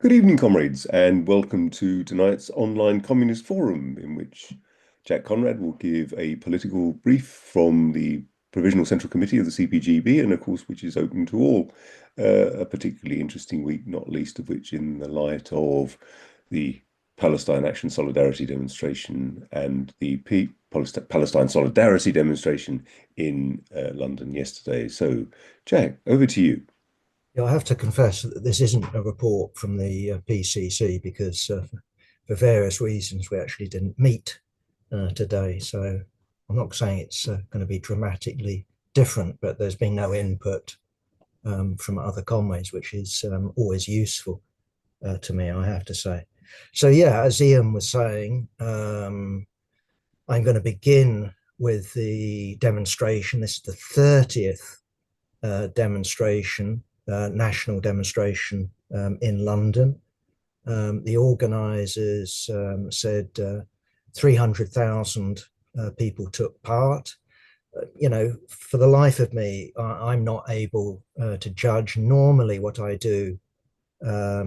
Good evening, comrades, and welcome to tonight's online communist forum, in which Jack Conrad will give a political brief from the Provisional Central Committee of the CPGB, and of course, which is open to all. A particularly interesting week, not least of which in the light of the Palestine Action Solidarity demonstration and the Palestine Solidarity demonstration in London yesterday. So, Jack, over to you. Yeah, I have to confess that this isn't a report from the PCC because for various reasons we actually didn't meet today. So I'm not saying it's going to be dramatically different, but there's been no input from other comrades, which is always useful to me, I have to say. So yeah, as Ian was saying, I'm going to begin with the demonstration. This is the 30th demonstration, national demonstration in London. The organisers said 300,000 people took part. For the life of me, I'm not able to judge. Normally, what I do, I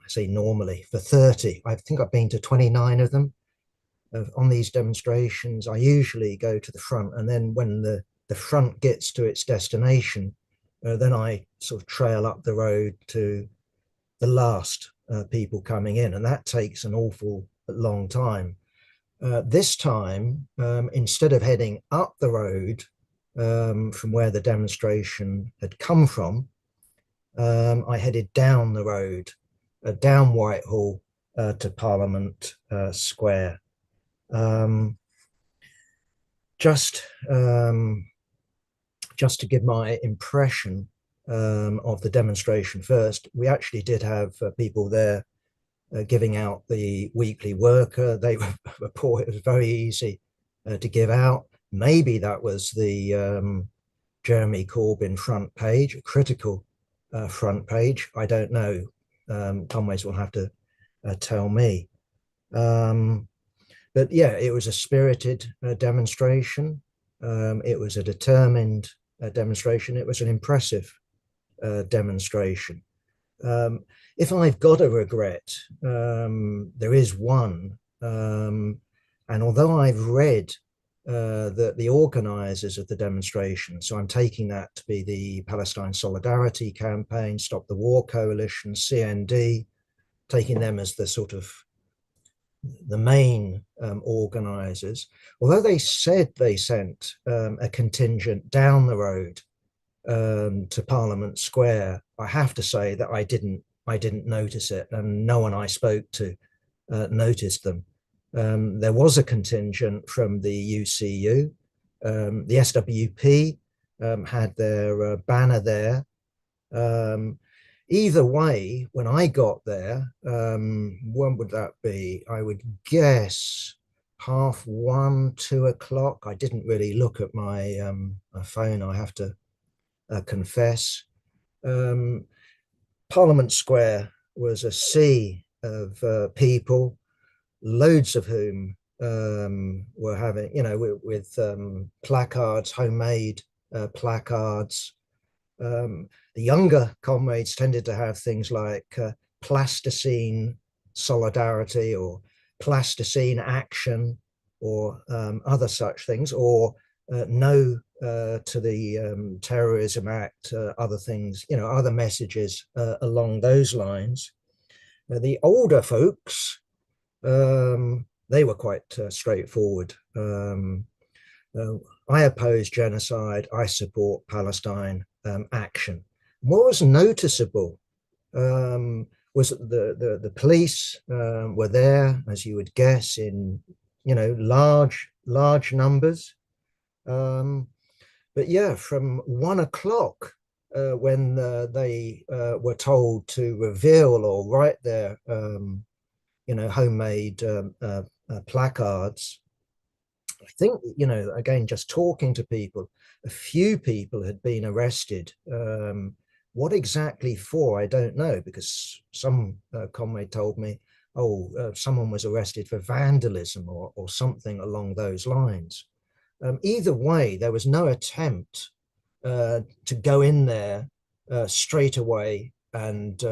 say normally, for 30, I think I've been to 29 of them. On these demonstrations, I usually go to the front, and then when the front gets to its destination, then I sort of trail up the road to the last people coming in, and that takes an awful long time. This time, instead of heading up the road from where the demonstration had come from, I headed down the road, down Whitehall to Parliament Square. Um, just just to give my impression of the demonstration first, we actually did have people there giving out the weekly worker. They were poor. It was very easy to give out. Maybe that was the Jeremy Corbyn front page, a critical front page. I don't know. Conways will have to tell me. But yeah, it was a spirited demonstration. It was a determined demonstration. It was an impressive demonstration. If I've got a regret, there is one. And although I've read that the organisers of the demonstration, so I'm taking that to be the Palestine Solidarity Campaign, Stop the War Coalition, CND, taking them as the sort of the main organisers, although they said they sent a contingent down the road to Parliament Square, I have to say that I didn't notice it, and no one I spoke to noticed them. There was a contingent from the UCU. The SWP had their banner there. Either way, when I got there, when would that be? I would guess 1:30, 2:00. I didn't really look at my phone, I have to confess. Parliament Square was a sea of people, loads of whom were having, with placards, homemade placards. The younger comrades tended to have things like plasticine solidarity or plasticine action or other such things, or no to the Terrorism Act, other things, other messages along those lines. The older folks, they were quite straightforward. I oppose genocide. I support Palestine action. What was noticeable was that the police were there, as you would guess, in large numbers. But yeah, from 1:00, when they were told to reveal or write their homemade placards, I think, again, just talking to people, a few people had been arrested. What exactly for, I don't know, because some comrade told me, someone was arrested for vandalism or something along those lines. Either way, there was no attempt to go in there straight away and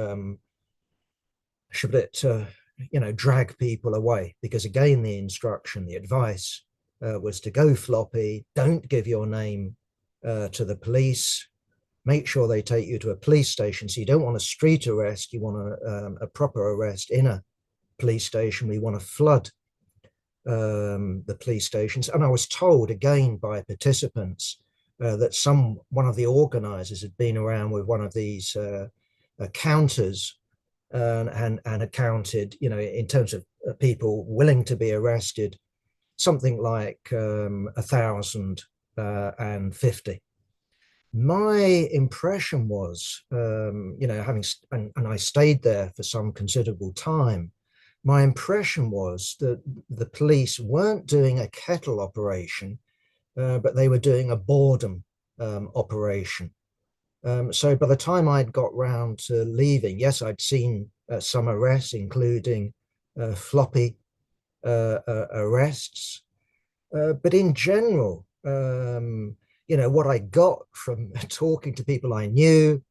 should it, drag people away? Because again, the instruction, the advice was to go floppy, don't give your name to the police, make sure they take you to a police station. So you don't want a street arrest, you want a proper arrest in a police station. We want to flood the police stations. And I was told again by participants that one of the organizers had been around with one of these counters and accounted, in terms of people willing to be arrested, something like 1,050. My impression was, and I stayed there for some considerable time. My impression was that the police weren't doing a kettle operation, but they were doing a boredom operation. So by the time I'd got round to leaving, yes, I'd seen some arrests, including floppy arrests. But in general, what I got from talking to people I knew,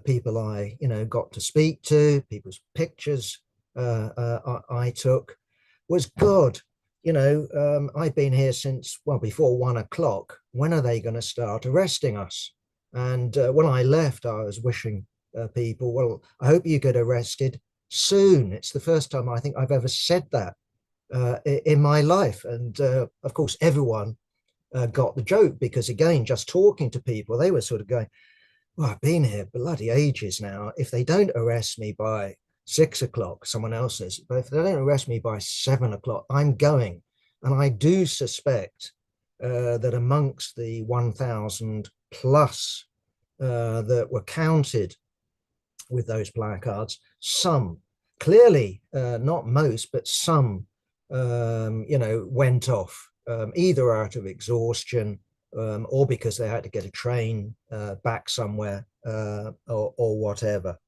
people I, got to speak to, people's pictures I took, was God. I've been here since, well, before 1 o'clock. When are they going to start arresting us? And when I left, I was wishing people, well, I hope you get arrested soon. It's the first time I think I've ever said that in my life. And of course, everyone got the joke, because again, just talking to people, they were sort of going, well, I've been here bloody ages now. If they don't arrest me by 6 o'clock, someone else says, but if they don't arrest me by 7 o'clock, I'm going. And I do suspect that amongst the 1,000 plus that were counted with those placards, some, clearly not most, but some, went off, either out of exhaustion or because they had to get a train back somewhere or whatever.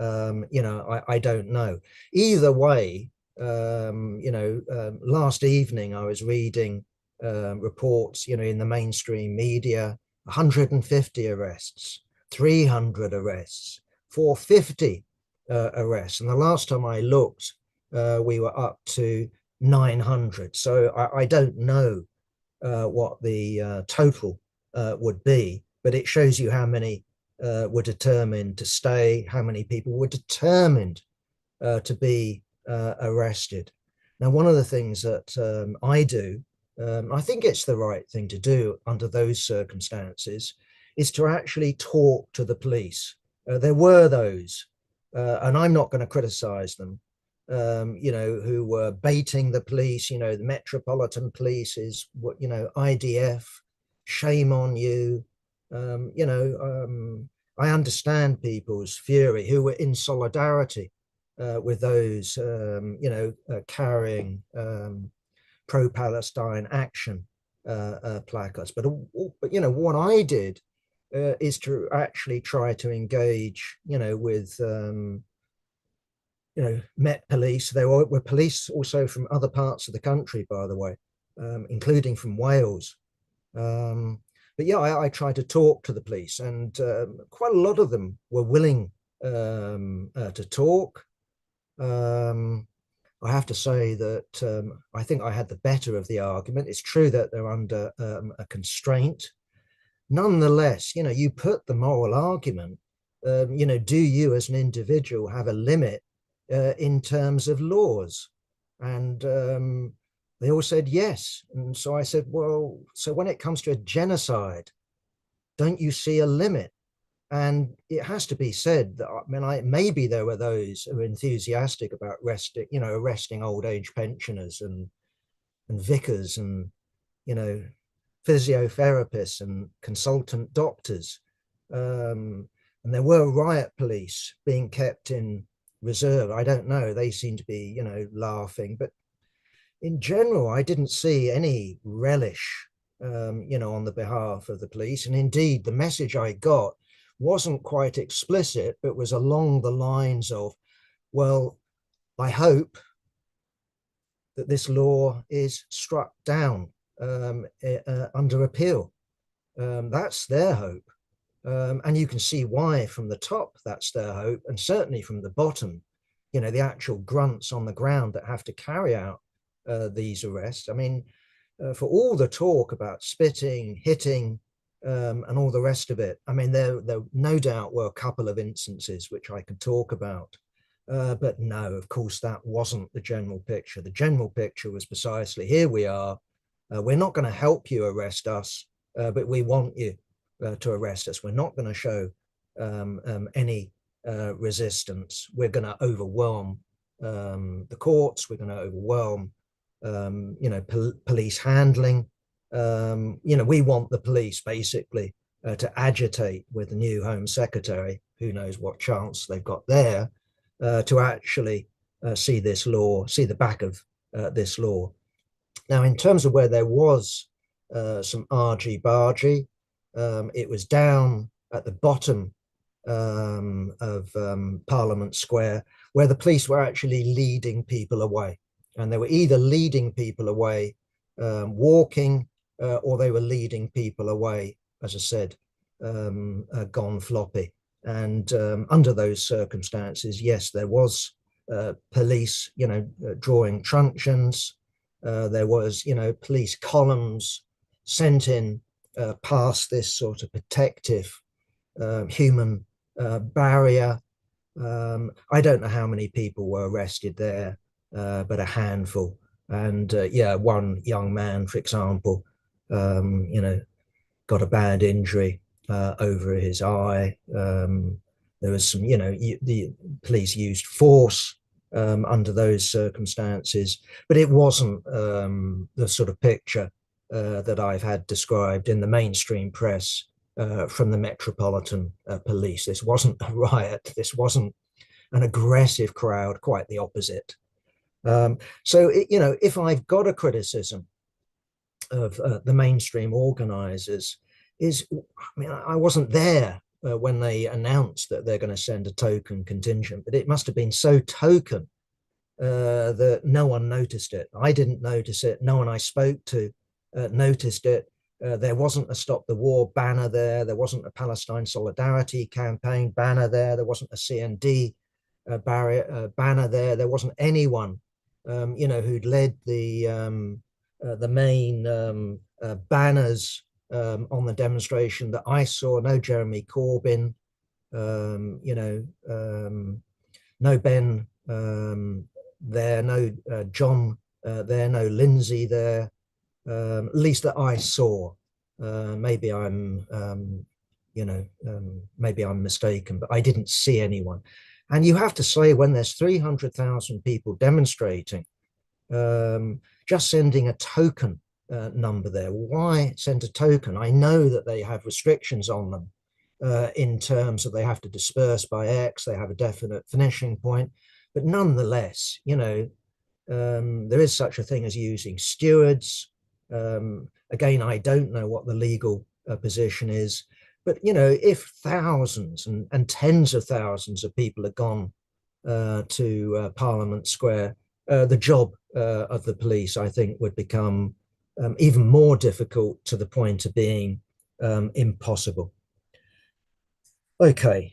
I don't know. Either way, last evening I was reading reports, in the mainstream media, 150 arrests, 300 arrests, 450 arrests. And the last time I looked, we were up to 900. So I don't know what the total would be, but it shows you how many were determined to stay, how many people were determined to be arrested. Now, one of the things that I do, I think it's the right thing to do under those circumstances, is to actually talk to the police. There were those, and I'm not going to criticize them, who were baiting the police. The Metropolitan Police is what, IDF, shame on you. I understand people's fury who were in solidarity with those, carrying pro-Palestine action placards. But what I did is to actually try to engage, with Met Police. There were police also from other parts of the country, by the way, including from Wales. But yeah, I tried to talk to the police, and quite a lot of them were willing to talk. I have to say that I think I had the better of the argument. It's true that they're under a constraint. Nonetheless, you put the moral argument, do you as an individual have a limit in terms of laws? And they all said yes. And so I said, well, so when it comes to a genocide, don't you see a limit? And it has to be said that, maybe there were those who were enthusiastic about arresting old age pensioners and vicars and, physiotherapists and consultant doctors. And there were riot police being kept in reserve. I don't know. They seem to be, laughing. But in general, I didn't see any relish, on the behalf of the police. And indeed, the message I got wasn't quite explicit, but was along the lines of, well, I hope that this law is struck down under appeal. That's their hope. And you can see why from the top that's their hope, and certainly from the bottom, the actual grunts on the ground that have to carry out these arrests. I mean, for all the talk about spitting, hitting, and all the rest of it, I mean, there no doubt were a couple of instances which I could talk about. But no, of course, that wasn't the general picture. The general picture was precisely, here we are. We're not going to help you arrest us, but we want you to arrest us. We're not going to show any resistance. We're going to overwhelm the courts. We're going to overwhelm, police handling. We want the police basically to agitate with the new Home Secretary. Who knows what chance they've got there to actually see the back of this law. Now, in terms of where there was some argy-bargy, it was down at the bottom of Parliament Square, where the police were actually leading people away. And they were either leading people away walking, or they were leading people away, as I said, gone floppy. And under those circumstances, yes, there was police, drawing truncheons. There was, police columns sent in past this sort of protective human barrier. I don't know how many people were arrested there, but a handful. And one young man, for example, got a bad injury over his eye. There was some, the police used force under those circumstances, but it wasn't the sort of picture that I've had described in the mainstream press from the Metropolitan Police. This wasn't a riot. This wasn't an aggressive crowd, quite the opposite. If I've got a criticism of the mainstream organizers, I wasn't there when they announced that they're going to send a token contingent, but it must have been so token that no one noticed it. I didn't notice it. No one I spoke to noticed it. There wasn't a Stop the War banner there. There wasn't a Palestine Solidarity Campaign banner there. There wasn't a CND banner there. There wasn't anyone, who'd led the main banners on the demonstration that I saw. No Jeremy Corbyn, no Ben there, no John there, no Lindsay there, at least that I saw. Maybe I'm, maybe I'm mistaken, but I didn't see anyone. And you have to say, when there's 300,000 people demonstrating, just sending a token number there. Why send a token? I know that they have restrictions on them in terms of they have to disperse by X, they have a definite finishing point, but nonetheless, there is such a thing as using stewards. Again, I don't know what the legal position is, but if thousands and tens of thousands of people have gone to Parliament Square, the job of the police, I think, would become even more difficult, to the point of being impossible. Okay.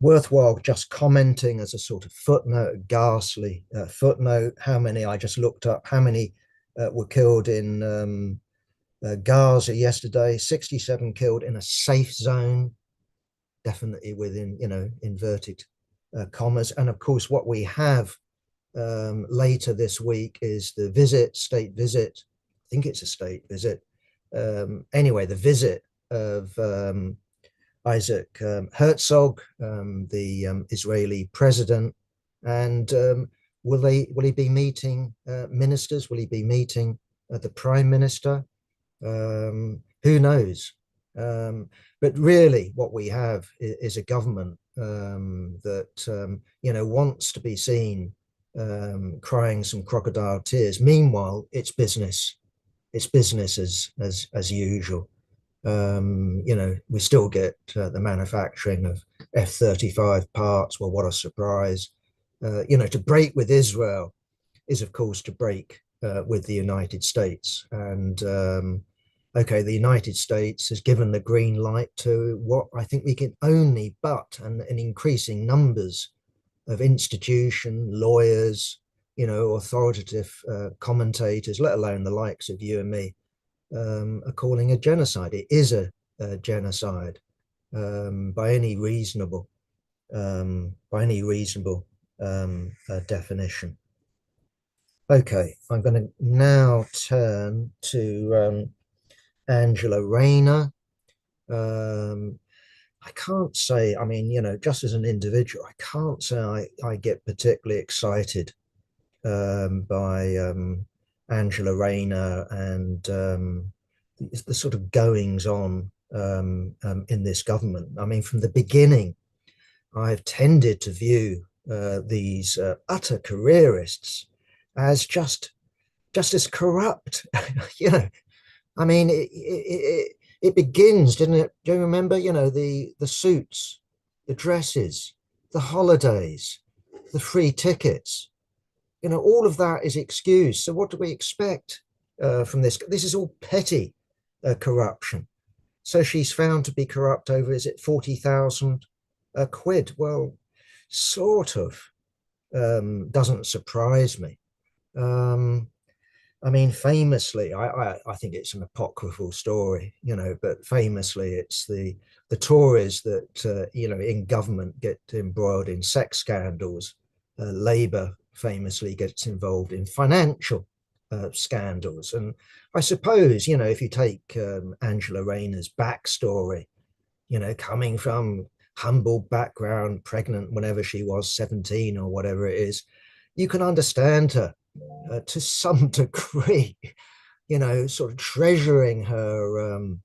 Worthwhile just commenting as a sort of footnote, a ghastly footnote, how many, I just looked up how many were killed in Gaza yesterday. 67 killed in a safe zone, definitely within, inverted commas. And of course, what we have later this week is the state visit. I think it's a state visit. Anyway, the visit of Isaac Herzog, the Israeli president. And will he be meeting ministers? Will he be meeting the prime minister? Who knows? But really, what we have is a government that wants to be seen crying some crocodile tears. Meanwhile, it's business as usual. We still get the manufacturing of F-35 parts. Well, what a surprise. To break with Israel is, of course, to break with the United States. And okay, the United States has given the green light to what I think we can only but and in increasing numbers of institution, lawyers, authoritative commentators, let alone the likes of you and me, are calling a genocide. It is a genocide by any reasonable definition. Okay, I'm going to now turn to Angela Rayner. Um, I can't say, I mean, just as an individual, I can't say I get particularly excited by Angela Rayner and the sort of goings on in this government. I mean, from the beginning, I've tended to view these utter careerists as just as corrupt. you know, I mean, it begins, didn't it? Do you remember? The suits, the dresses, the holidays, the free tickets. All of that is excused. So what do we expect from this? This is all petty corruption. So she's found to be corrupt over, is it 40,000 quid? Well, sort of doesn't surprise me. Um, I mean, famously, I think it's an apocryphal story, but famously, it's the Tories that in government get embroiled in sex scandals. Labour famously gets involved in financial scandals, and I suppose if you take Angela Rayner's backstory, coming from humble background, pregnant whenever she was 17 or whatever it is, you can understand her to some degree, sort of treasuring her,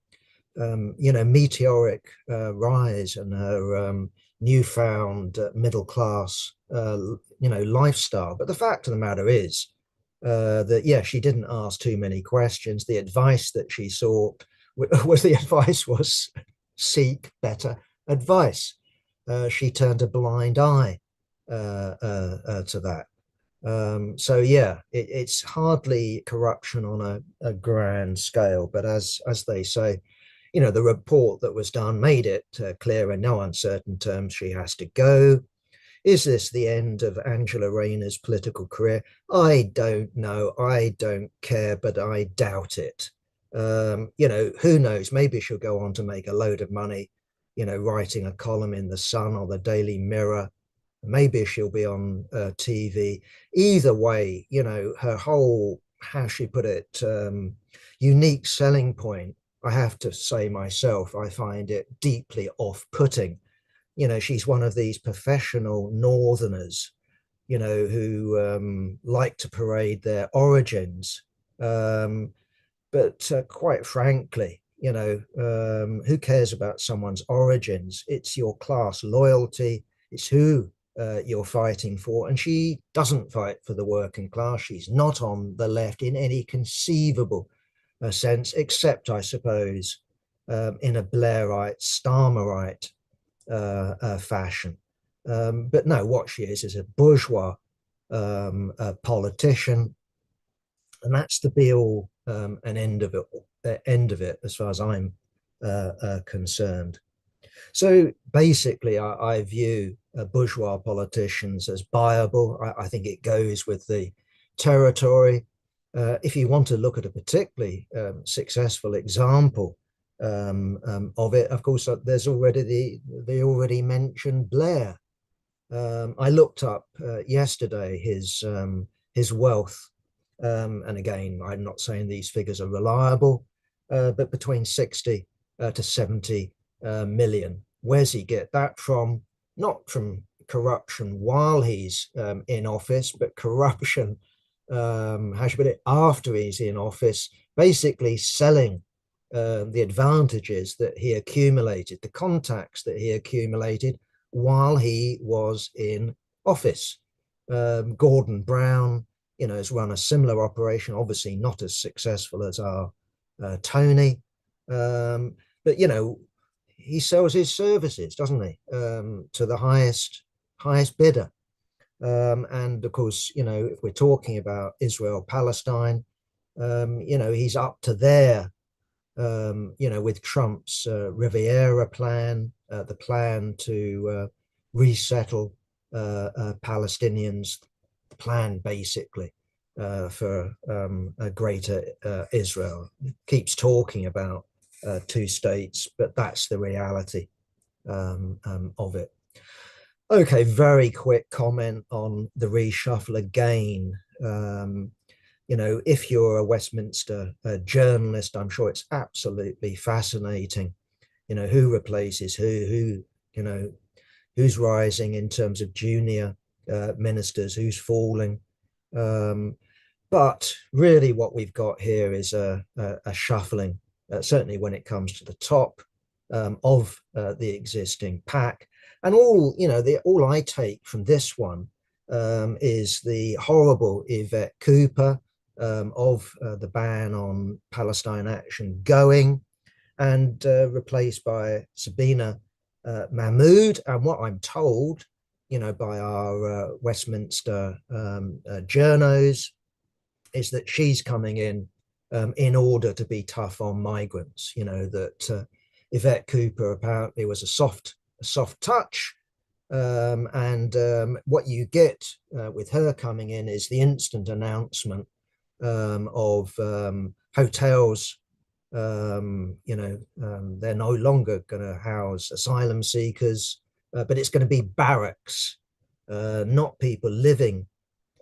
meteoric rise and her newfound middle class, lifestyle. But the fact of the matter is that, yeah, she didn't ask too many questions. The advice that she sought was seek better advice. She turned a blind eye to that. So yeah, it's hardly corruption on a grand scale, but as they say, the report that was done made it clear in no uncertain terms she has to go. Is this the end of Angela Rayner's political career? I don't know. I don't care, but I doubt it. Who knows? Maybe she'll go on to make a load of money, writing a column in the Sun or the Daily Mirror. Maybe she'll be on TV. Either way, her whole, how she put it, unique selling point, I have to say myself, I find it deeply off-putting. She's one of these professional northerners, who like to parade their origins. But quite frankly, who cares about someone's origins? It's your class loyalty. It's who you're fighting for. And she doesn't fight for the working class. She's not on the left in any conceivable sense, except, I suppose, in a Blairite, Starmerite fashion. But no, what she is a bourgeois a politician, and that's the be all and end of it, as far as I'm concerned. So basically, I view bourgeois politicians as buyable. I think it goes with the territory. If you want to look at a particularly successful example of it, of course, there's already the already mentioned Blair. I looked up yesterday his wealth, and again, I'm not saying these figures are reliable, but between 60 to 70 million. Where's he get that from? Not from corruption while he's in office, but corruption, how should I put it, after he's in office, basically selling the advantages that he accumulated, the contacts that he accumulated while he was in office. Gordon Brown, has run a similar operation, obviously not as successful as our Tony, but he sells his services, doesn't he, to the highest bidder. And of course, if we're talking about Israel, Palestine, he's up to there with Trump's Riviera plan, the plan to resettle Palestinians, the plan basically for a greater Israel. Keeps talking about two states, but that's the reality of it. Okay, very quick comment on the reshuffle again. If you're a Westminster journalist, I'm sure it's absolutely fascinating. Who replaces who's rising in terms of junior ministers, who's falling. But really, what we've got here is a shuffling, certainly when it comes to the top of the existing pack. And all I take from this one is the horrible Yvette Cooper of the ban on Palestine action going, and replaced by Sabina Mahmood. And what I'm told, by our Westminster journos, is that she's coming in order to be tough on migrants. That Yvette Cooper apparently was a soft touch. And what you get with her coming in is the instant announcement of hotels. They're no longer going to house asylum seekers, but it's going to be barracks, not people living,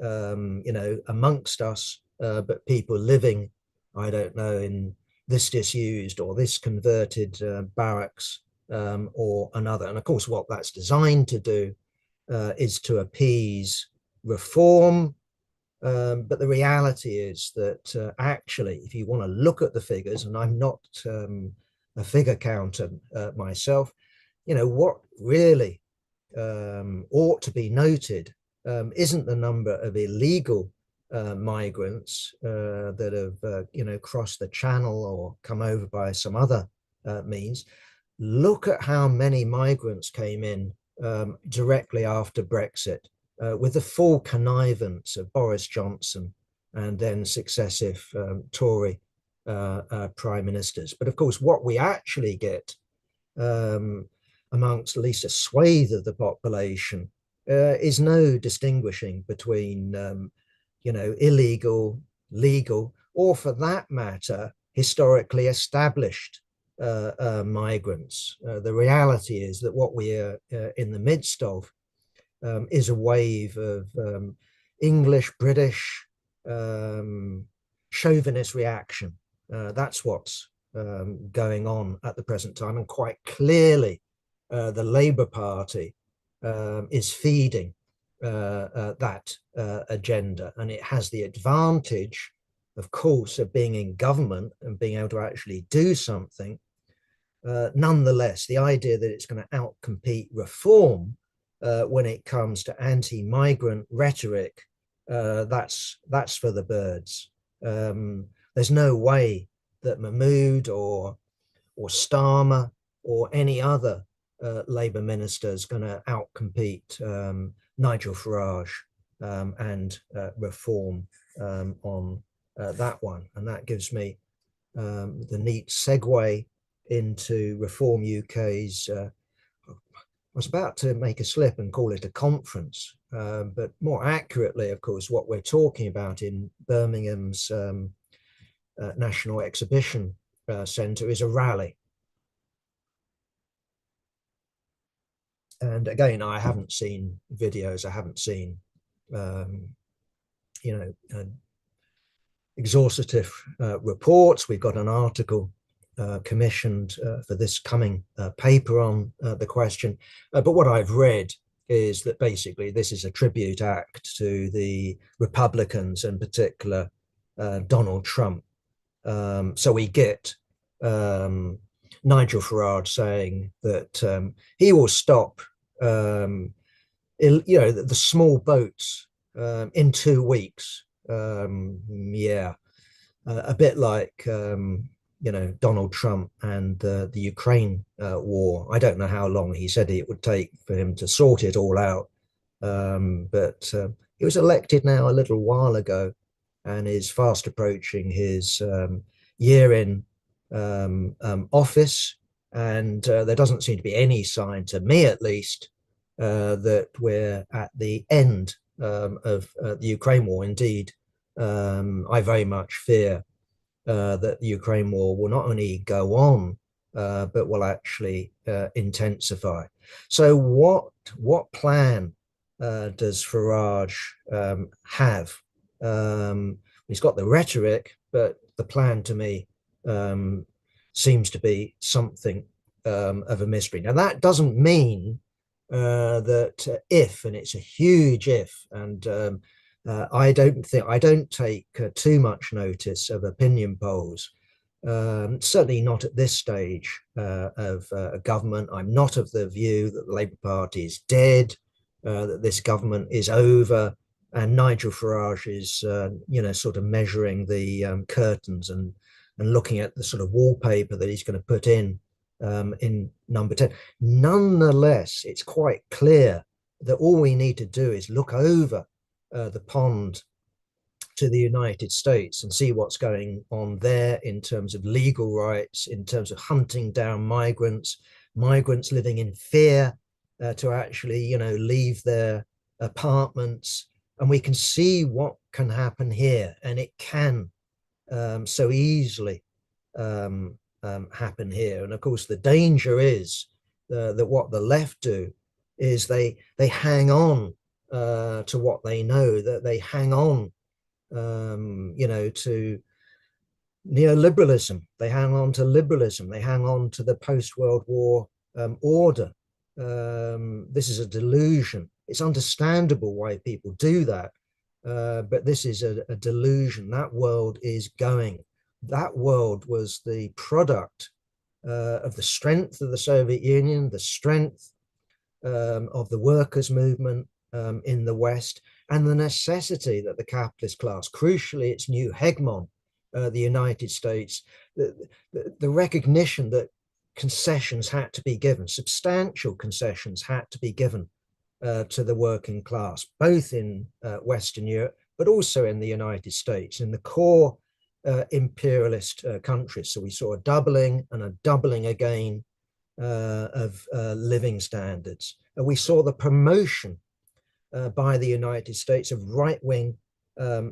amongst us, but people living, I don't know, in this disused or this converted barracks or another. And of course, what that's designed to do is to appease reform. But the reality is that actually, if you want to look at the figures, and I'm not a figure counter myself, what really ought to be noted isn't the number of illegal migrants that have, crossed the channel or come over by some other means. Look at how many migrants came in directly after Brexit, with the full connivance of Boris Johnson and then successive Tory prime ministers. But of course, what we actually get amongst at least a swathe of the population is no distinguishing between, illegal, legal, or for that matter, historically established migrants. The reality is that what we are in the midst of is a wave of English, British, chauvinist reaction. That's what's going on at the present time. And quite clearly, the Labour Party is feeding that agenda. And it has the advantage, of course, of being in government and being able to actually do something. Nonetheless, the idea that it's going to outcompete reform when it comes to anti-migrant rhetoric, that's for the birds. There's no way that Mahmood or Starmer or any other Labour minister is going to outcompete Nigel Farage and reform on that one. And that gives me the neat segue into Reform UK's I was about to make a slip and call it a conference, but more accurately, of course, what we're talking about in Birmingham's National Exhibition Centre is a rally. And again, I haven't seen videos, I haven't seen, exhaustive reports. We've got an article commissioned for this coming paper on the question. But what I've read is that basically this is a tribute act to the Republicans, in particular Donald Trump. So we get Nigel Farage saying that he will stop the small boats in 2 weeks. A bit like Donald Trump and the Ukraine war. I don't know how long he said it would take for him to sort it all out. But he was elected now a little while ago and is fast approaching his year in office, and there doesn't seem to be any sign, to me at least, that we're at the end of the Ukraine war. Indeed, I very much fear that the Ukraine war will not only go on, but will actually intensify. So, what plan does Farage have? He's got the rhetoric, but the plan to me seems to be something of a mystery. Now, that doesn't mean that if, and it's a huge if, and I don't take too much notice of opinion polls. Certainly not at this stage of government. I'm not of the view that the Labour Party is dead, that this government is over, and Nigel Farage is, sort of measuring the curtains and looking at the sort of wallpaper that he's going to put in number 10. Nonetheless, it's quite clear that all we need to do is look over the pond to the United States and see what's going on there in terms of legal rights, in terms of hunting down migrants living in fear to actually, leave their apartments. And we can see what can happen here, and it can so easily happen here. And of course, the danger is that what the left do is they hang on to what they know, that they hang on, to neoliberalism. They hang on to liberalism. They hang on to the post-World War order. This is a delusion. It's understandable why people do that, but this is a delusion. That world is going. That world was the product of the strength of the Soviet Union, the strength of the workers' movement in the West, and the necessity that the capitalist class, crucially its new hegemon, the United States, the recognition that concessions had to be given, substantial concessions had to be given to the working class, both in Western Europe, but also in the United States, in the core imperialist countries. So we saw a doubling and a doubling again of living standards. And we saw the promotion by the United States of right-wing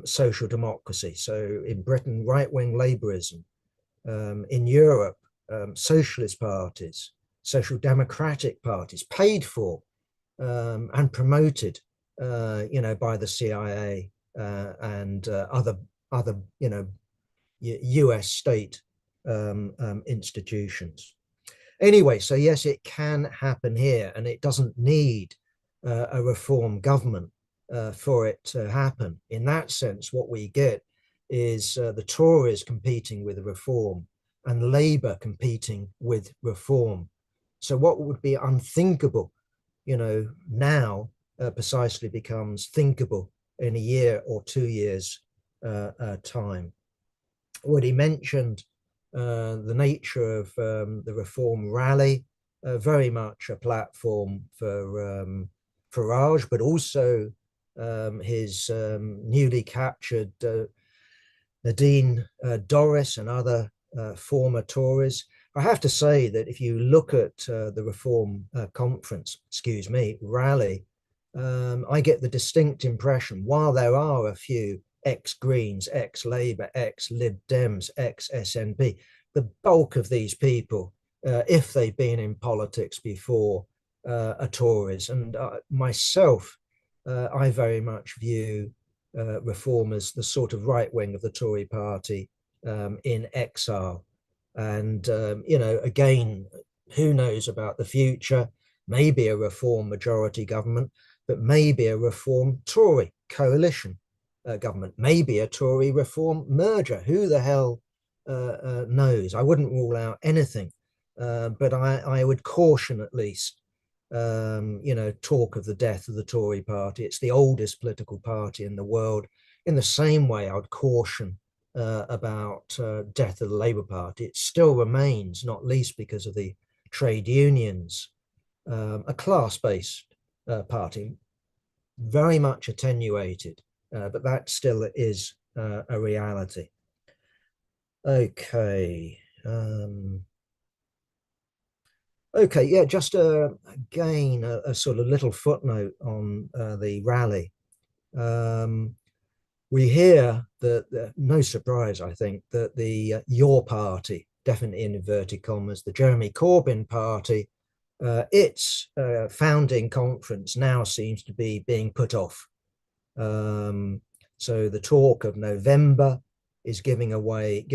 social democracy. So in Britain, right-wing laborism. In Europe, socialist parties, social democratic parties, paid for and promoted, by the CIA and other, US state institutions. Anyway, so yes, it can happen here, and it doesn't need a reform government for it to happen. In that sense, what we get is the Tories competing with reform and Labour competing with reform. So what would be unthinkable, now precisely becomes thinkable in a year or 2 years time. Already mentioned the nature of the reform rally, very much a platform for Farage, but also his newly captured Nadine Dorries and other former Tories. I have to say that if you look at the Reform rally, I get the distinct impression, while there are a few ex-Greens, ex-Labour, ex-Lib Dems, ex-SNP, the bulk of these people, if they've been in politics before, are Tories. And myself, I very much view Reform as the sort of right wing of the Tory party in exile. And, again, who knows about the future? Maybe a Reform majority government, but maybe a Reform Tory coalition government, maybe a Tory Reform merger. Who the hell knows? I wouldn't rule out anything, but I would caution at least, talk of the death of the Tory party. It's the oldest political party in the world. In the same way, I would caution about death of the Labour Party. It still remains, not least because of the trade unions, a class-based party, very much attenuated, but that still is a reality. Okay, Okay, yeah, just again a sort of little footnote on the rally. Um, we hear that, no surprise, I think, that the your party, definitely in inverted commas, the Jeremy Corbyn party, its founding conference now seems to be being put off. Um, so the talk of November is giving way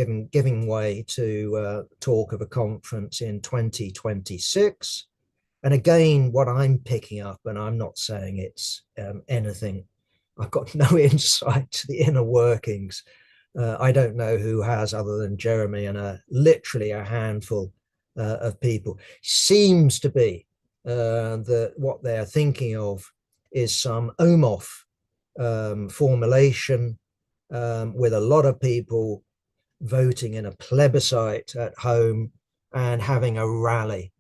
to talk of a conference in 2026. And again, what I'm picking up, and I'm not saying it's anything, I've got no insight to the inner workings. I don't know who has, other than Jeremy and literally a handful of people. Seems to be that what they're thinking of is some OMOF formulation with a lot of people voting in a plebiscite at home and having a rally,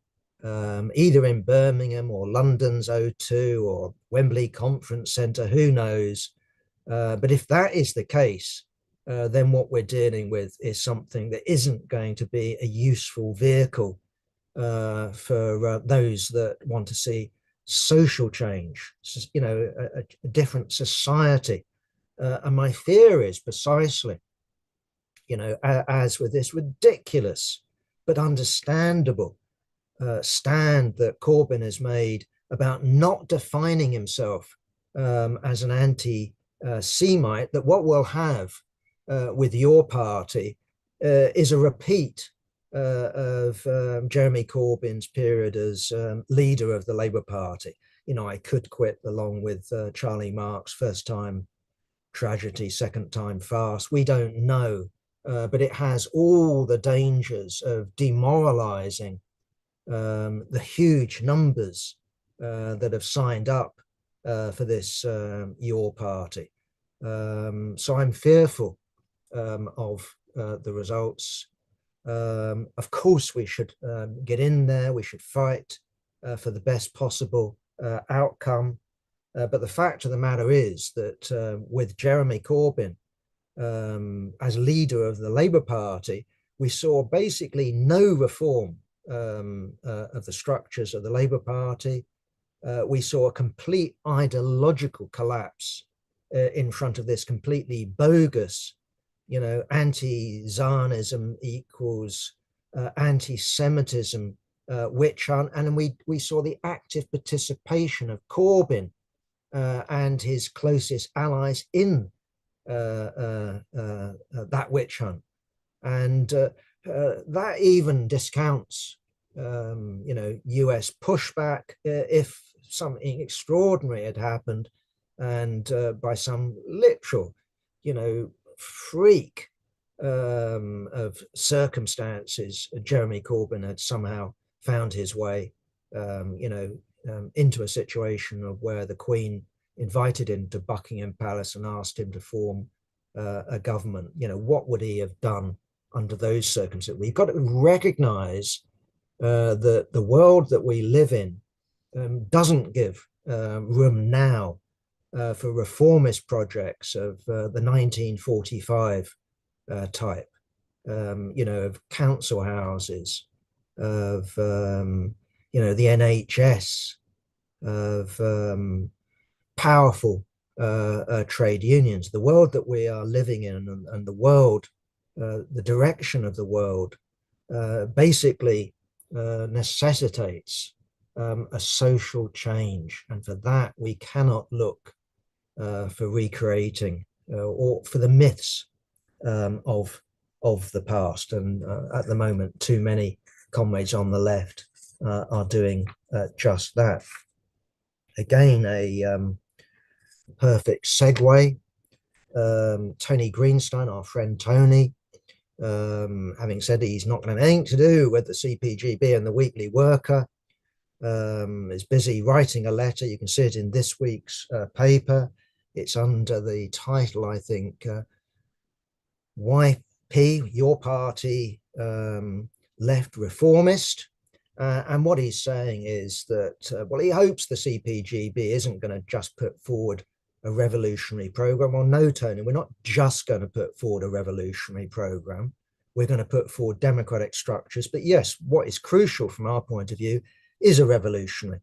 either in Birmingham or London's O2 or Wembley Conference Centre, who knows. But if that is the case, then what we're dealing with is something that isn't going to be a useful vehicle for those that want to see social change, a different society. And my fear is precisely, as with this ridiculous but understandable stand that Corbyn has made about not defining himself as an anti-Semite, that what we'll have with your party is a repeat of Jeremy Corbyn's period as leader of the Labour Party. I could quit along with Charlie Marks, first time tragedy, second time farce. We don't know, but it has all the dangers of demoralizing the huge numbers that have signed up for this your party. So I'm fearful of the results. Of course, we should get in there. We should fight for the best possible outcome. But the fact of the matter is that with Jeremy Corbyn as leader of the Labour Party, we saw basically no reform of the structures of the Labour Party. We saw a complete ideological collapse in front of this completely bogus, anti-Zionism equals anti-Semitism witch hunt. And we saw the active participation of Corbyn and his closest allies in that witch hunt. And that even discounts, US pushback if something extraordinary had happened, and by some literal, freak of circumstances, Jeremy Corbyn had somehow found his way, into a situation of where the Queen invited him to Buckingham Palace and asked him to form a government. What would he have done under those circumstances? We've got to recognize that the world that we live in doesn't give room now for reformist projects of the 1945 type, of council houses, of, the NHS, of powerful trade unions. The world that we are living in, and the world, the direction of the world, basically necessitates a social change. And for that, we cannot look for recreating or for the myths of the past. And at the moment, too many comrades on the left are doing just that. Again, a perfect segue. Tony Greenstein, our friend Tony, having said he's not going to have anything to do with the CPGB and the Weekly Worker, is busy writing a letter. You can see it in this week's paper. It's under the title, I think, YP, Your Party Left Reformist. And what he's saying is that, he hopes the CPGB isn't going to just put forward a revolutionary program. Well, no, Tony, we're not just going to put forward a revolutionary program. we're going to put forward democratic structures. But yes, what is crucial from our point of view is a revolutionary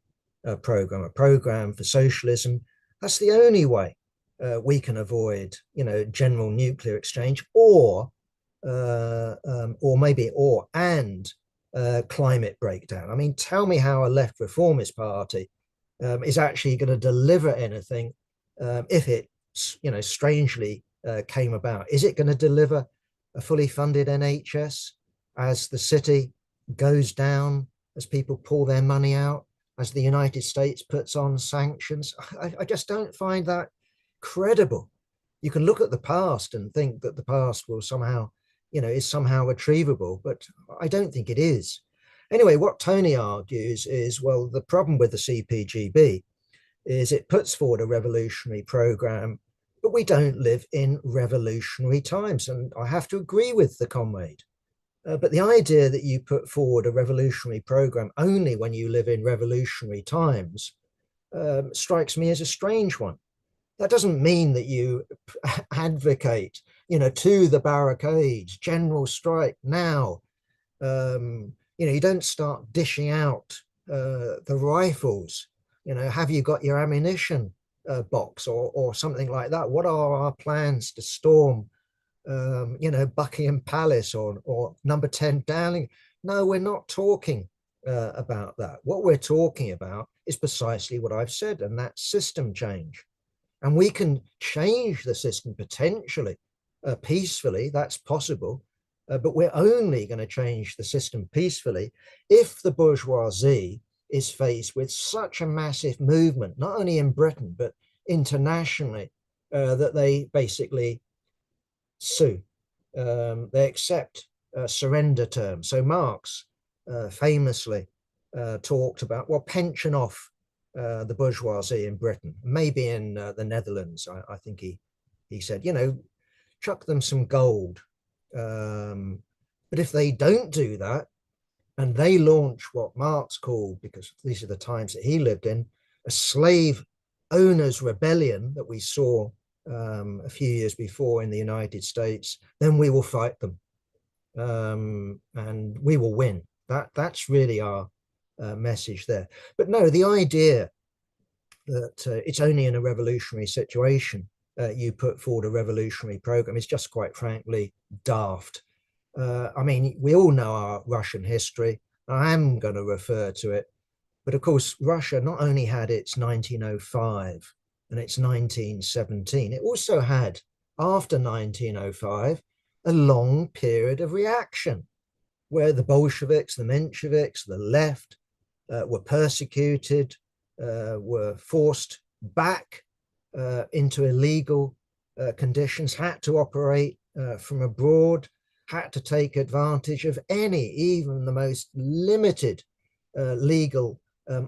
program, a program for socialism. That's the only way we can avoid, general nuclear exchange, and climate breakdown. I mean, tell me how a left reformist party is actually going to deliver anything if it, strangely came about. Is it going to deliver a fully funded NHS as the city goes down, as people pull their money out, as the United States puts on sanctions? I just don't find that credible. You can look at the past and think that the past will somehow, is somehow retrievable, but I don't think it is. Anyway, what Tony argues is, well, the problem with the CPGB is it puts forward a revolutionary program, but we don't live in revolutionary times. And I have to agree with the comrade. But the idea that you put forward a revolutionary program only when you live in revolutionary times strikes me as a strange one. That doesn't mean that you advocate, to the barricades, general strike now. You don't start dishing out the rifles. Have you got your ammunition box or something like that? What are our plans to storm, Buckingham Palace or number 10 Downing? No, we're not talking about that. What we're talking about is precisely what I've said, and that's system change. And we can change the system potentially peacefully. That's possible. But we're only going to change the system peacefully if the bourgeoisie is faced with such a massive movement, not only in Britain, but internationally, that they basically sue. They accept surrender terms. So Marx famously talked about, well, pension off the bourgeoisie in Britain, maybe in the Netherlands. I think he said, chuck them some gold. But if they don't do that, and they launch what Marx called, because these are the times that he lived in, a slave owners rebellion that we saw a few years before in the United States, then we will fight them, and we will win. That's really our message there. But no, the idea that it's only in a revolutionary situation you put forward a revolutionary program is just, quite frankly, daft. I mean, we all know our Russian history. I am going to refer to it. But of course, Russia not only had its 1905 and its 1917, it also had, after 1905, a long period of reaction where the Bolsheviks, the Mensheviks, the left were persecuted, were forced back into illegal conditions, had to operate from abroad, had to take advantage of any, even the most limited legal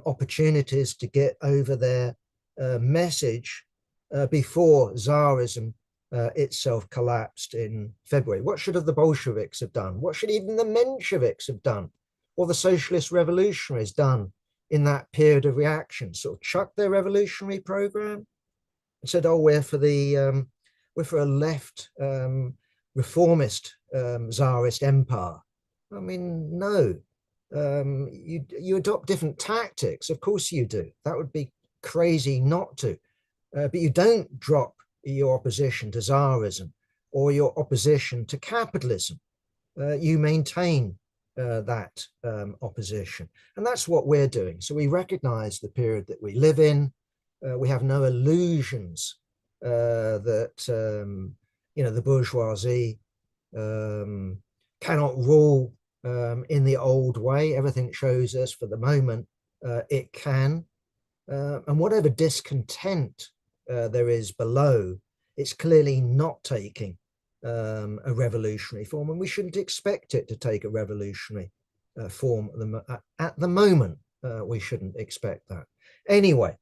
opportunities to get over their message before Tsarism itself collapsed in February. What should have the Bolsheviks have done? What should even the Mensheviks have done? Or the socialist revolutionaries done in that period of reaction? Sort of chuck their revolutionary program and said, oh, we're for a left reformist Tsarist empire. I mean, no. You adopt different tactics. Of course you do. That would be crazy not to. But you don't drop your opposition to Tsarism or your opposition to capitalism. You maintain that opposition. And that's what we're doing. So we recognize the period that we live in. We have no illusions that, the bourgeoisie cannot rule in the old way. Everything shows us for the moment it can. And whatever discontent there is below, it's clearly not taking a revolutionary form, and we shouldn't expect it to take a revolutionary form at the moment. We shouldn't expect that. Anyway,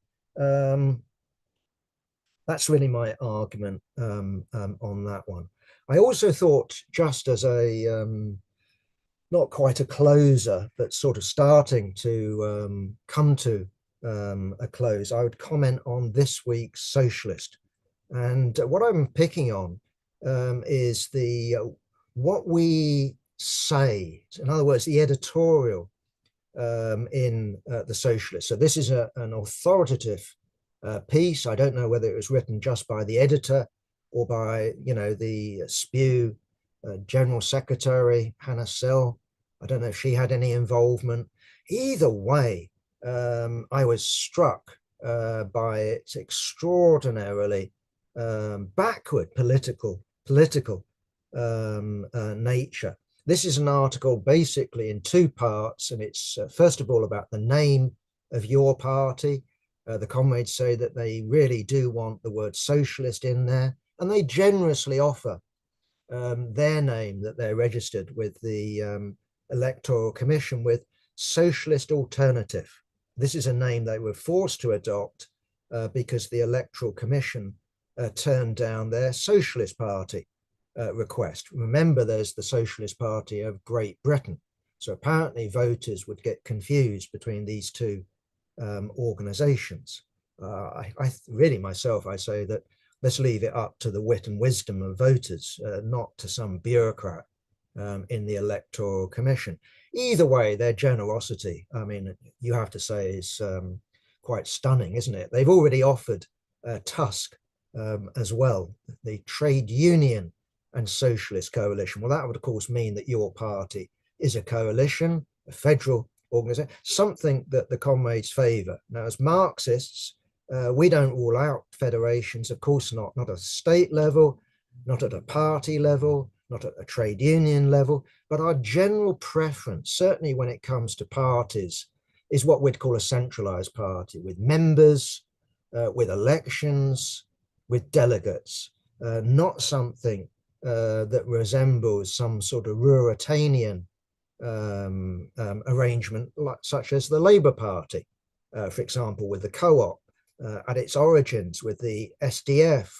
that's really my argument on that one. I also thought, just as a not quite a closer, but sort of starting to come to a close, I would comment on this week's Socialist. And what I'm picking on is the what we say, in other words, the editorial in the Socialist. So this is an authoritative piece. I don't know whether it was written just by the editor or by, the SPEW General Secretary, Hannah Sell. I don't know if she had any involvement. Either way, I was struck by its extraordinarily backward political nature. This is an article basically in two parts, and it's first of all about the name of your party. The comrades say that they really do want the word socialist in there, and they generously offer their name that they're registered with the Electoral Commission with, Socialist Alternative. This is a name they were forced to adopt because the Electoral Commission turned down their Socialist Party request. Remember, there's the Socialist Party of Great Britain. So apparently voters would get confused between these two organizations. I really myself, I say that let's leave it up to the wit and wisdom of voters, not to some bureaucrat in the Electoral Commission. Either way, their generosity, I mean, you have to say is quite stunning, isn't it? They've already offered Tusk as well, the trade union and socialist coalition. Well, that would, of course, mean that your party is a coalition, a federal organization, something that the comrades favor. Now, as Marxists, we don't rule out federations, of course not at a state level, not at a party level, not at a trade union level, but our general preference, certainly when it comes to parties, is what we'd call a centralized party with members, with elections, with delegates, not something that resembles some sort of Ruritanian arrangement, such as the Labour Party, for example, with the co-op at its origins, with the SDF,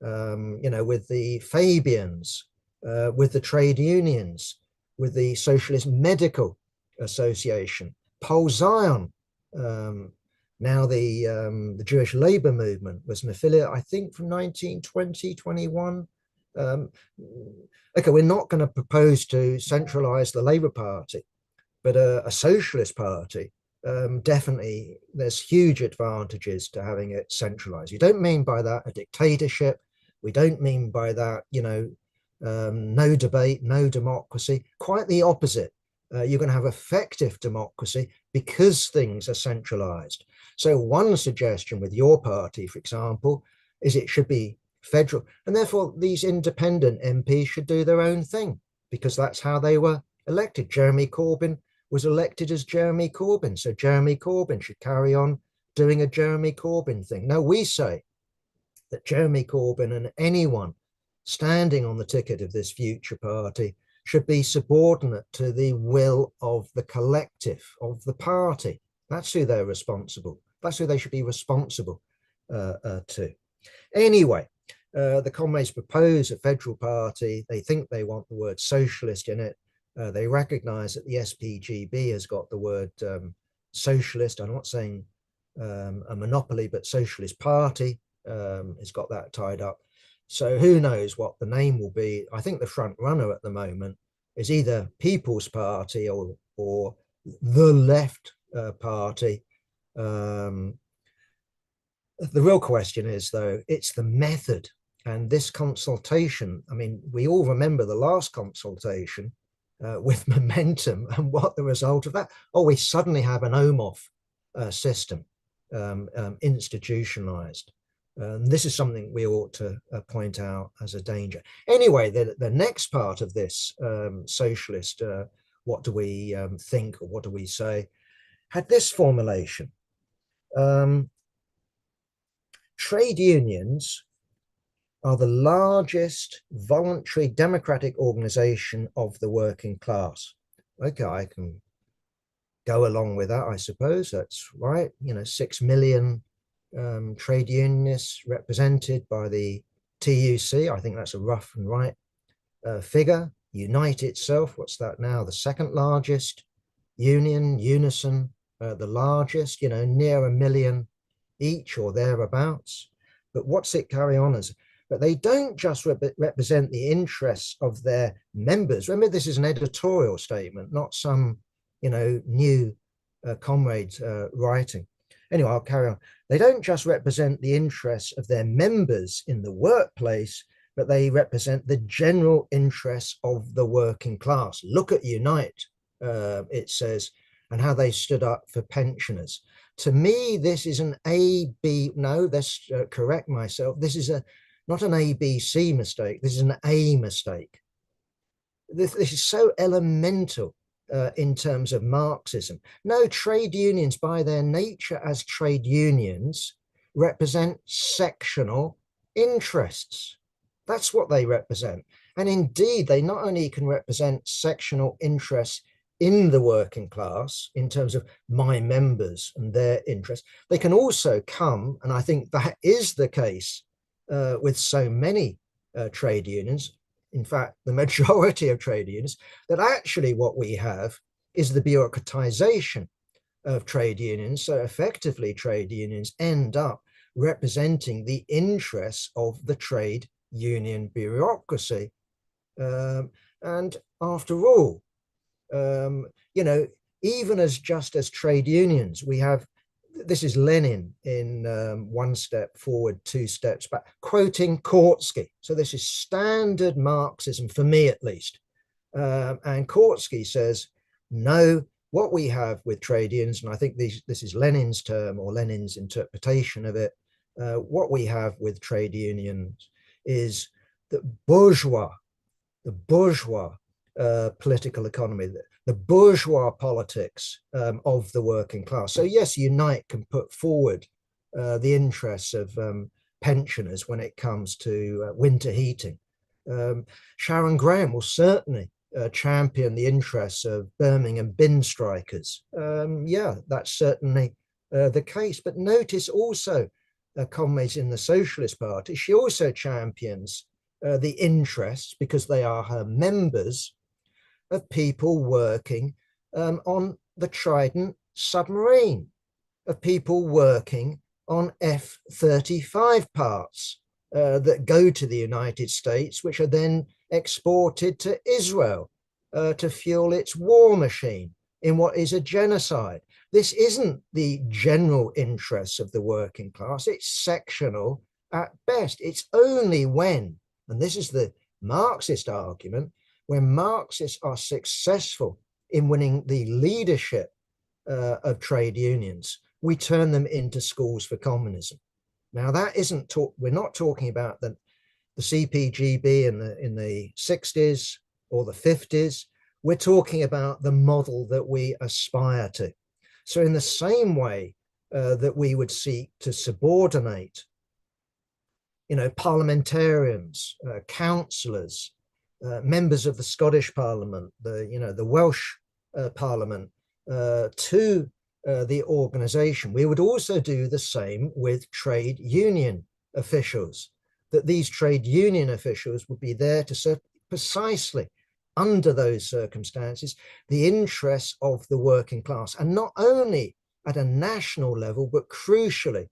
with the Fabians, with the trade unions, with the Socialist Medical Association, Pol Zion. Now the Jewish labor movement was an affiliate, I think, from 1920, 21. Okay, we're not going to propose to centralize the Labour Party, but a socialist party, definitely there's huge advantages to having it centralized. You don't mean by that a dictatorship. We don't mean by that, no debate, no democracy. Quite the opposite. You're going to have effective democracy because things are centralized. So one suggestion with your party, for example, is it should be federal, and therefore these independent MPs should do their own thing because that's how they were elected. Jeremy Corbyn was elected as Jeremy Corbyn, so Jeremy Corbyn should carry on doing a Jeremy Corbyn thing. No, we say that Jeremy Corbyn and anyone standing on the ticket of this future party should be subordinate to the will of the collective, of the party. That's who they're responsible. That's who they should be responsible to. Anyway, the comrades propose a federal party. They think they want the word socialist in it. They recognize that the SPGB has got the word socialist. I'm not saying a monopoly, but socialist party has got that tied up. So who knows what the name will be. I think the front runner at the moment is either People's Party or the Left Party. The real question is, though, it's the method. And this consultation, I mean, we all remember the last consultation with Momentum and what the result of that. Oh, we suddenly have an OMOF system institutionalized. This is something we ought to point out as a danger. Anyway, the next part of this socialist, what do we think or what do we say, had this formulation. Trade unions are the largest voluntary democratic organization of the working class. Okay, I can go along with that, I suppose. That's right. 6 million trade unionists represented by the TUC. I think that's a rough and right figure. Unite itself, what's that now? The second largest union, Unison, the largest, near 1 million each or thereabouts. But what's it carry on as? but they don't just represent the interests of their members. Remember, this is an editorial statement, not some, new comrades writing. Anyway, I'll carry on. They don't just represent the interests of their members in the workplace, but they represent the general interests of the working class. Look at Unite, it says, and how they stood up for pensioners. To me, this is an A-B, no, let's correct myself. This is not an ABC mistake, this is an A mistake. This is so elemental in terms of Marxism. No, trade unions, by their nature as trade unions, represent sectional interests. That's what they represent. And indeed, they not only can represent sectional interests in the working class in terms of my members and their interests, they can also come, and I think that is the case with so many trade unions, in fact, the majority of trade unions, that actually what we have is the bureaucratization of trade unions. So effectively, trade unions end up representing the interests of the trade union bureaucracy. And after all, even as just as trade unions, we have, this is Lenin in One Step Forward, Two Steps Back, quoting Kautsky. So this is standard Marxism, for me at least. And Kautsky says, no, what we have with trade unions, and I think this is Lenin's term or Lenin's interpretation of it, what we have with trade unions is the bourgeois political economy, the bourgeois politics of the working class. So yes, Unite can put forward the interests of pensioners when it comes to winter heating. Sharon Graham will certainly champion the interests of Birmingham bin strikers. Yeah, that's certainly the case. But notice also, comrades in the Socialist Party, she also champions the interests, because they are her members, of people working on the Trident submarine, of people working on F-35 parts that go to the United States, which are then exported to Israel to fuel its war machine in what is a genocide. This isn't the general interests of the working class, it's sectional at best. It's only when, and this is the Marxist argument, when Marxists are successful in winning the leadership of trade unions, we turn them into schools for communism. Now, that isn't we're not talking about the CPGB in the 60s or the 50s. We're talking about the model that we aspire to. So in the same way that we would seek to subordinate, parliamentarians, councillors, members of the Scottish Parliament, the Welsh Parliament, to the organisation, we would also do the same with trade union officials, that these trade union officials would be there to serve precisely under those circumstances the interests of the working class, and not only at a national level, but crucially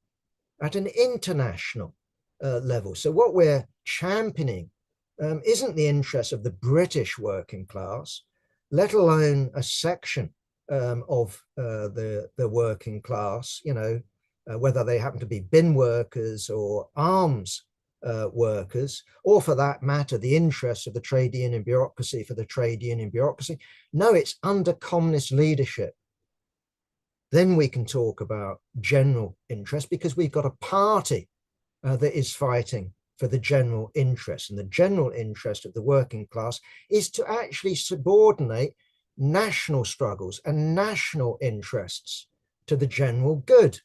at an international level. So what we're championing isn't the interests of the British working class, let alone a section of the working class, whether they happen to be bin workers or arms workers, or for that matter, the interests of the trade union bureaucracy for the trade union bureaucracy. No, it's under communist leadership. Then we can talk about general interest, because we've got a party that is fighting for the general interest. And the general interest of the working class is to actually subordinate national struggles and national interests to the general good.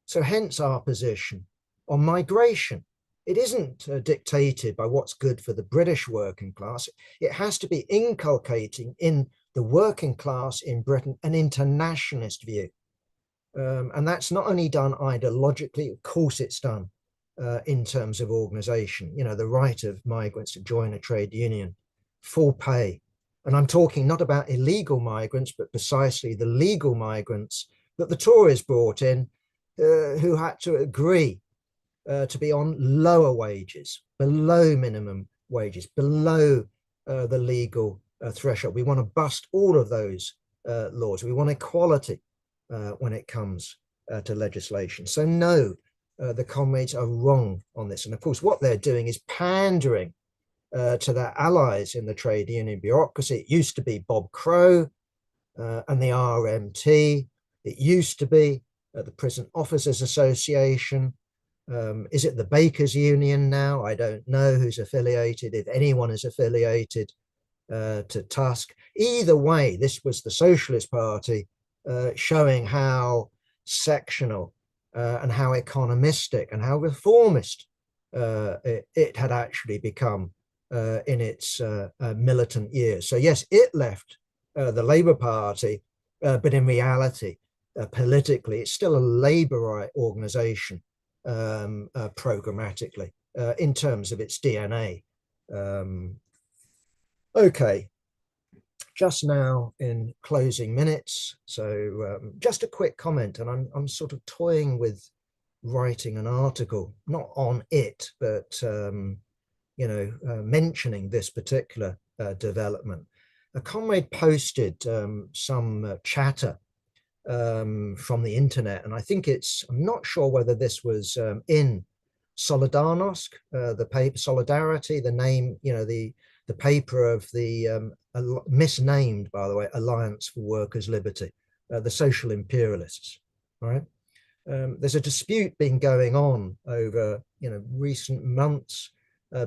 So hence our position on migration. It isn't dictated by what's good for the British working class. It has to be inculcating in the working class in Britain an internationalist view. And that's not only done ideologically, of course it's done in terms of organization, the right of migrants to join a trade union, full pay. And I'm talking not about illegal migrants, but precisely the legal migrants that the Tories brought in, who had to agree to be on lower wages, below minimum wages, below the legal threshold. We want to bust all of those laws. We want equality when it comes to legislation. So no, the comrades are wrong on this. And of course, what they're doing is pandering to their allies in the trade union bureaucracy. It used to be Bob Crow and the RMT. It used to be the Prison Officers Association. Is it the Bakers Union now? I don't know who's affiliated, if anyone is affiliated to Tusk. Either way, this was the Socialist Party showing how sectional and how economistic and how reformist it had actually become in its militant years. So yes, it left the Labour Party, but in reality, politically, it's still a Labourite organisation programmatically in terms of its DNA. Okay, just now in closing minutes, so just a quick comment, and I'm sort of toying with writing an article, not on it, but mentioning this particular development. A comrade posted some chatter from the internet, and I think I'm not sure whether this was in Solidarnosc, the paper Solidarity, the name, the paper of the misnamed, by the way, Alliance for Workers' Liberty, the social imperialists, right? There's a dispute been going on over, recent months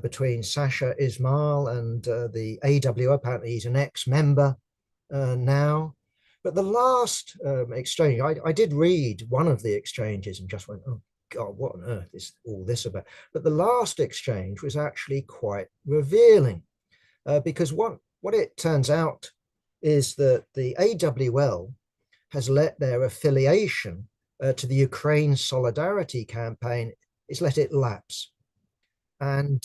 between Sasha Ismail and the AWO. Apparently he's an ex-member now. But the last exchange, I did read one of the exchanges and just went, oh God, what on earth is all this about? But the last exchange was actually quite revealing because what it turns out is that the AWL has let their affiliation to the Ukraine Solidarity campaign, is let it lapse. And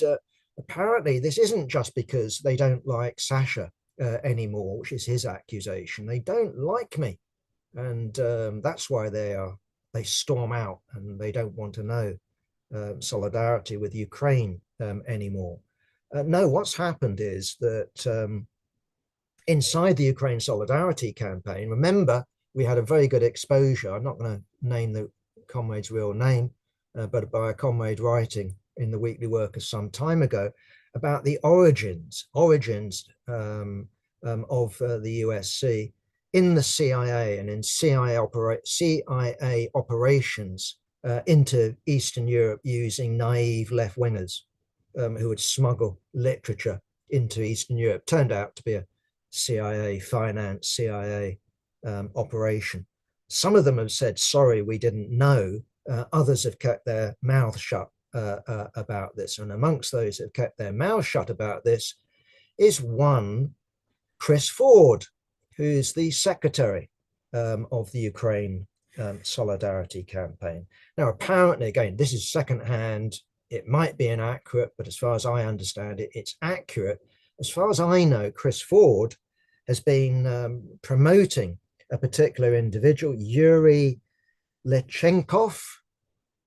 apparently this isn't just because they don't like Sasha anymore, which is his accusation. They don't like me. And that's why they storm out and they don't want to know solidarity with Ukraine anymore. No, what's happened is that inside the Ukraine Solidarity campaign, remember, we had a very good exposure. I'm not going to name the comrade's real name, but by a comrade writing in the Weekly Worker some time ago about the origins of the USC in the CIA and in CIA operations into Eastern Europe using naive left-wingers who would smuggle literature into Eastern Europe. Turned out to be a CIA finance, CIA operation. Some of them have said, sorry, we didn't know. Others have kept their mouth shut about this. And amongst those that have kept their mouth shut about this is one Chris Ford, who's the secretary of the Ukraine Solidarity campaign. Now, apparently, again, this is secondhand. It might be inaccurate, but as far as I understand it, it's accurate. As far as I know, Chris Ford has been promoting a particular individual, Yuri Lechenkov,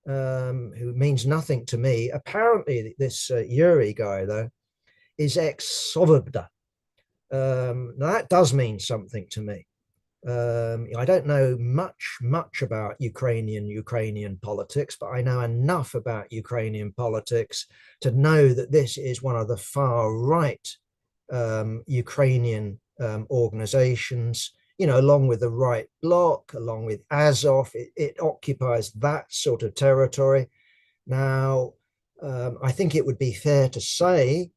who means nothing to me. Apparently, this Yuri guy, though, is ex-Sovobda. Now, that does mean something to me. I don't know much about Ukrainian politics, but I know enough about Ukrainian politics to know that this is one of the far right Ukrainian organizations, along with the right bloc, along with Azov. It occupies that sort of territory. Now, I think it would be fair to say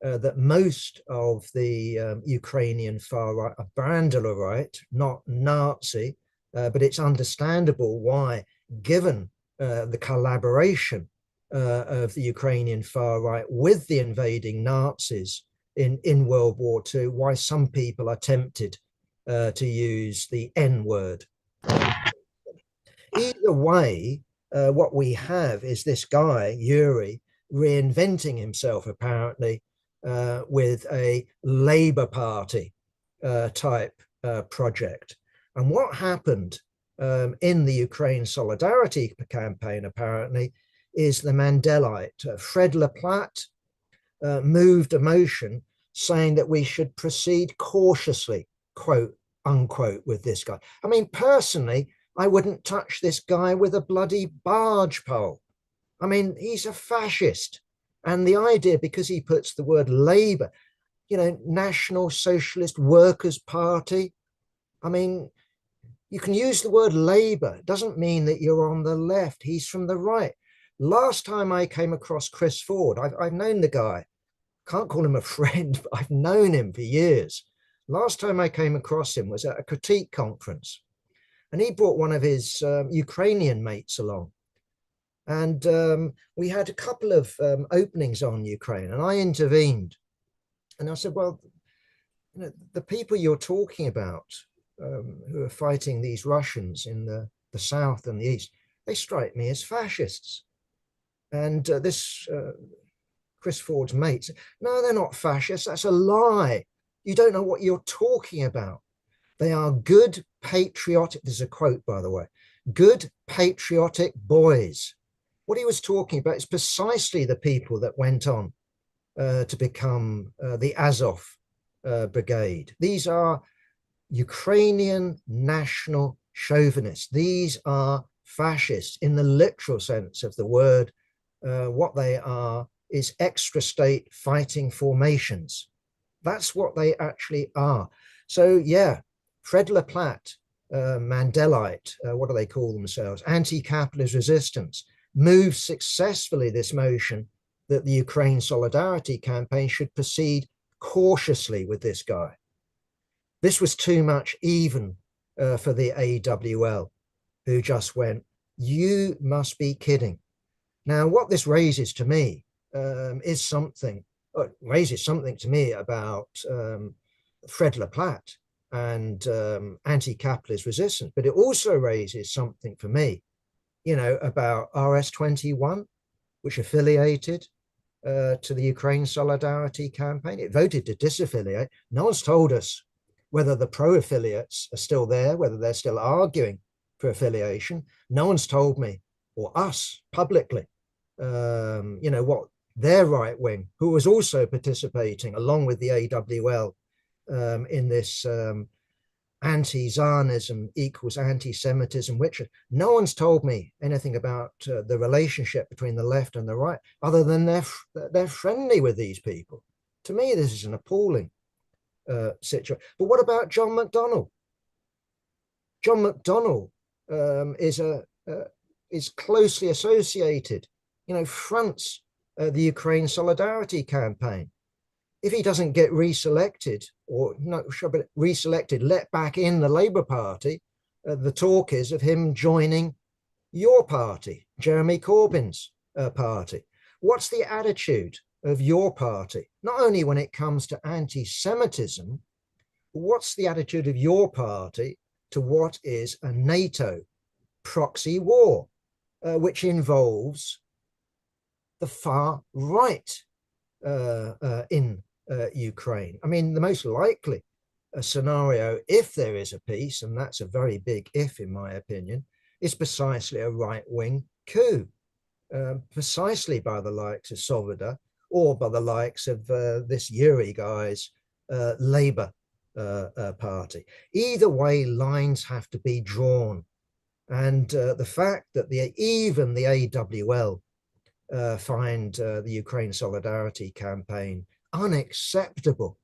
that most of the Ukrainian far right are Brandler right, not Nazi, but it's understandable why, given the collaboration of the Ukrainian far right with the invading Nazis in World War II, why some people are tempted to use the N word. Either way, what we have is this guy, Yuri, reinventing himself, apparently, with a Labour Party type project. And what happened in the Ukraine Solidarity campaign, apparently, is the Mandelite. Fred Laplace moved a motion saying that we should proceed cautiously, quote unquote, with this guy. I mean, personally, I wouldn't touch this guy with a bloody barge pole. I mean, he's a fascist. And the idea, because he puts the word Labour, National Socialist Workers' Party, I mean, you can use the word Labour. It doesn't mean that you're on the left. He's from the right. Last time I came across Chris Ford, I've known the guy. Can't call him a friend, but I've known him for years. Last time I came across him was at a critique conference. And he brought one of his Ukrainian mates along. And we had a couple of openings on Ukraine, and I intervened. And I said, well, the people you're talking about who are fighting these Russians in the south and the east, they strike me as fascists. And this Chris Ford's mates, no, they're not fascists. That's a lie. You don't know what you're talking about. They are good, patriotic, there's a quote, by the way, good, patriotic boys. What he was talking about is precisely the people that went on to become the Azov brigade. These are Ukrainian national chauvinists. These are fascists in the literal sense of the word. What they are is extra state fighting formations. That's what they actually are. So yeah, Fred Laplace, Mandelite, what do they call themselves? Anti-capitalist resistance moved successfully this motion that the Ukraine Solidarity Campaign should proceed cautiously with this guy. This was too much even for the AWL, who just went, you must be kidding. Now, what this raises to me is something, raises something to me about Fred Laplace and anti-capitalist resistance, but it also raises something for me, about RS21, which affiliated to the Ukraine Solidarity Campaign. It voted to disaffiliate. No one's told us whether the pro-affiliates are still there, whether they're still arguing for affiliation. No one's told me, or us publicly, what their right wing, who was also participating along with the AWL in this anti-Zionism equals anti-Semitism, which no one's told me anything about the relationship between the left and the right, other than they're friendly with these people. To me, this is an appalling situation. But what about John McDonnell? John McDonnell is closely associated, fronts the Ukraine Solidarity Campaign. If he doesn't get reselected, or no, but reselected, let back in the Labour Party, the talk is of him joining your party, Jeremy Corbyn's party. What's the attitude of your party? Not only when it comes to anti-Semitism, what's the attitude of your party to what is a NATO proxy war, which involves the far right in Ukraine? I mean, the most likely scenario, if there is a peace, and that's a very big if in my opinion, is precisely a right-wing coup, precisely by the likes of Svoboda or by the likes of this Yuri guy's Labour party. Either way, lines have to be drawn. And the fact that even the AWL find the Ukraine Solidarity Campaign unacceptable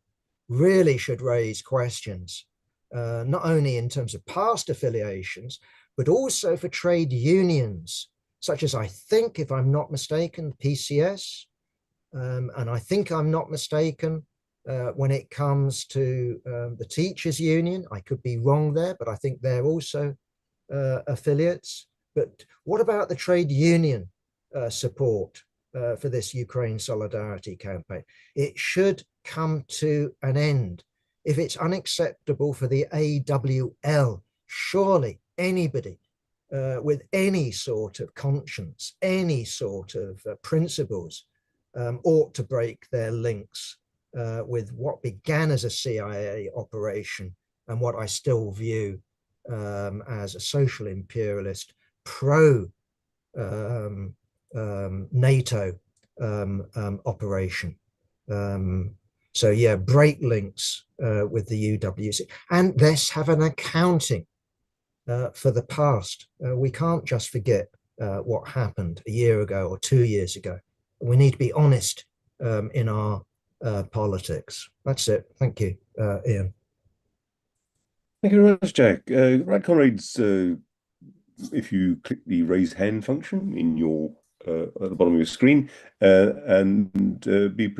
really should raise questions, not only in terms of past affiliations, but also for trade unions, such as, I think, if I'm not mistaken, PCS, and I think I'm not mistaken when it comes to the teachers union. I could be wrong there, but I think they're also affiliates. But what about the trade union support for this Ukraine Solidarity Campaign? It should come to an end. If it's unacceptable for the AWL, surely anybody with any sort of conscience, any sort of principles, ought to break their links with what began as a CIA operation and what I still view as a social imperialist pro NATO operation. So yeah, break links with the UWC, and let's have an accounting for the past. We can't just forget what happened a year ago or 2 years ago. We need to be honest in our politics. That's it. Thank you, Ian. Thank you very much, Jack. Right, comrades, if you click the raise hand function in your at the bottom of your screen and be prepared